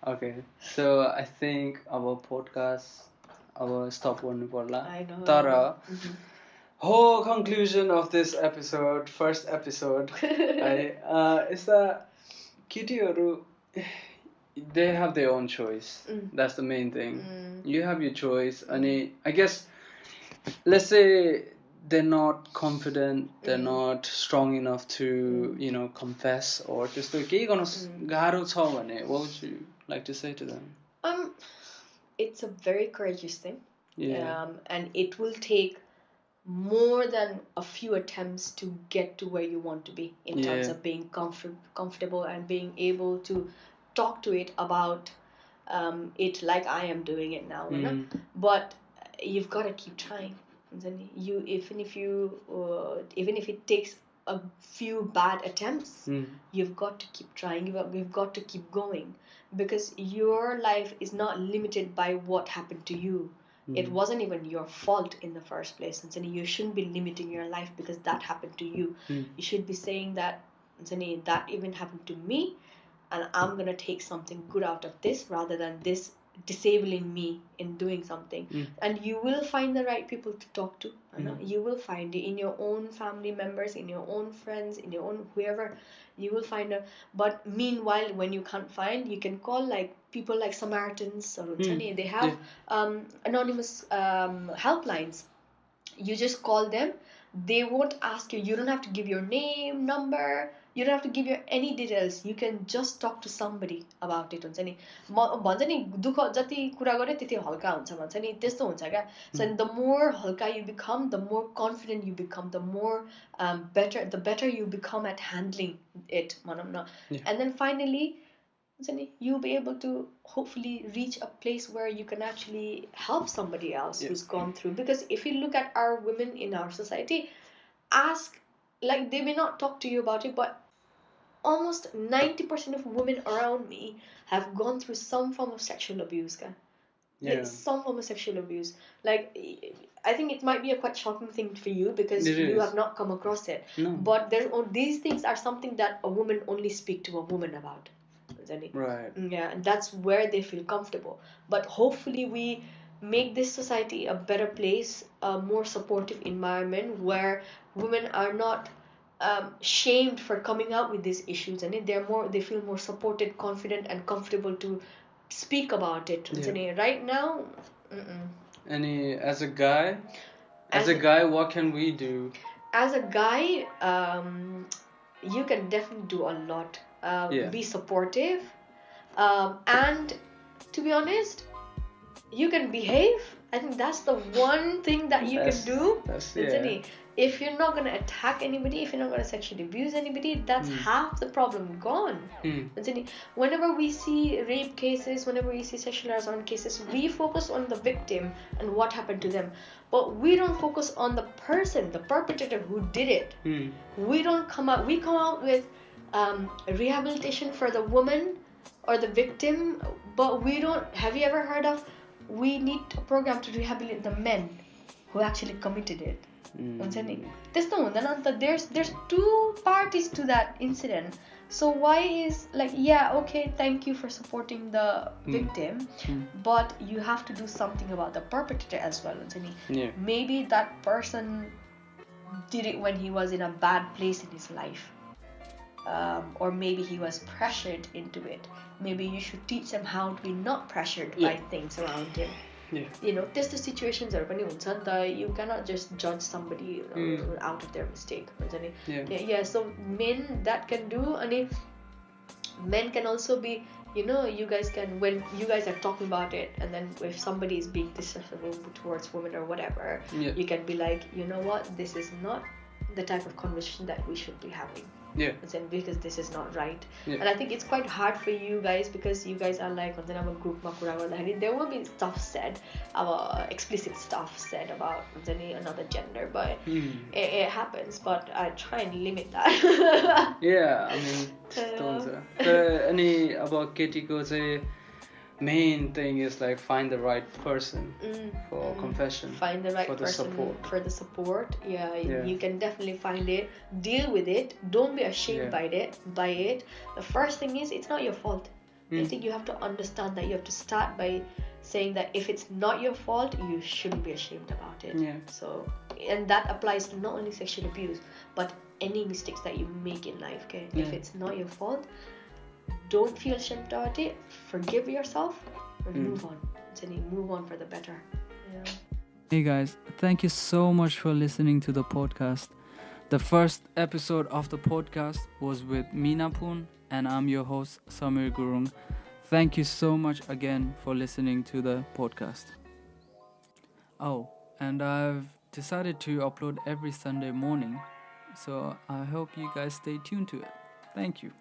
Speaker 2: Okay so I think our podcast stop गर्नु पर्ला तर whole conclusion of this episode first episode is that केटीहरु they have their own choice. That's the main thing. You have your choice and I guess let's say they're not confident, they're not strong enough to you know confess or just केही गर्न गाह्रो छ भने what would you like to say to them?
Speaker 1: It's a very courageous thing. And it will take more than a few attempts to get to where you want to be in terms of being comfortable and being able to talk to it about it like I am doing it now but you've got to keep trying even if it takes a few bad attempts you've got to keep trying you've got to keep going because your life is not limited by what happened to you. It wasn't even your fault in the first place and you shouldn't be limiting your life because that happened to you. You should be saying that that even happened to me and I'm going to take something good out of this rather than this disabling me in doing something. And you will find the right people to talk to. You will find it in your own family members, in your own friends, in your own whoever. You will find but meanwhile when you can't find, you can call like people like Samaritans or they have anonymous helplines. You just call them. They won't ask you. You don't have to give your name, number. You don't have to give your any details. You can just talk to somebody about it हुन्छ नि भन्छ नि दुःख जति कुरा गरे त्यति हल्का हुन्छ भन्छ नि त्यस्तो हुन्छ क्या so the more हल्का you become the more confident you become the more the better you become at handling it भनौं न and then finally you'll be able to hopefully reach a place where you can actually help somebody else who's gone through. Because if you look at our women in our society, ask, like, they may not talk to you about it, but almost 90% of women around me have gone through some form of sexual abuse, like some form of sexual abuse. Like, I think it might be a quite shocking thing for you because you have not come across it.
Speaker 2: No.
Speaker 1: But these things are something that a woman only speak to a woman about.
Speaker 2: Right.
Speaker 1: Yeah, and that's where they feel comfortable. But hopefully we make this society a better place, a more supportive environment where women are not shamed for coming out with these issues, and they feel more supported, confident, and comfortable to speak about it. Right now,
Speaker 2: as a guy, what can we do?
Speaker 1: As a guy, you can definitely do a lot. Be supportive, and to be honest, you can behave. I think that's the one thing that you can do. If you're not going to attack anybody, if you're not going to sexually abuse anybody, that's half the problem gone. Whenever we see rape cases, whenever we see sexual harassment cases, we focus on the victim and what happened to them, but we don't focus on the person, the perpetrator who did it. We come out with rehabilitation for the woman or the victim, but we don't. Have you ever heard of, we need a program to rehabilitate the men who actually committed it? There's two parties to that incident. So why is, like, okay, thank you for supporting the victim, but you have to do something about the perpetrator as well. Maybe that person did it when he was in a bad place in his life, or maybe he was pressured into it. Maybe you should teach them how to be not pressured by things around him. त्यस्तो सिचुएसन्सहरू पनि हुन्छ नि त. You cannot just judge somebody out of their mistake. So men that can do, and men can also be, you guys can, when you guys are talking about it, and then if somebody is being disrespectful towards women or whatever, you can be like, you know what, this is not the type of conversation that we should be having. Because this is not right. And I think it's quite hard for you guys, because you guys are like, group there will be stuff said, explicit stuff said about another gender, but it happens. But I try and limit that.
Speaker 2: I mean, any about Ketiko, main thing is like find the right person for confession.
Speaker 1: Find the right person for the support. You can definitely find it. Deal with it. Don't be ashamed by it. The first thing is, it's not your fault. I think you have to understand that. You have to start by saying that if it's not your fault, you shouldn't be ashamed about it. So, and that applies to not only sexual abuse, but any mistakes that you make in life. If it's not your fault, don't feel ashamed about it. Forgive yourself and move on. Move on for the better.
Speaker 2: Hey guys, thank you so much for listening to the podcast. The first episode of the podcast was with Minapun, and I'm your host, Samir Gurung. Thank you so much again for listening to the podcast. Oh, and I've decided to upload every Sunday morning, so I hope you guys stay tuned to it. Thank you.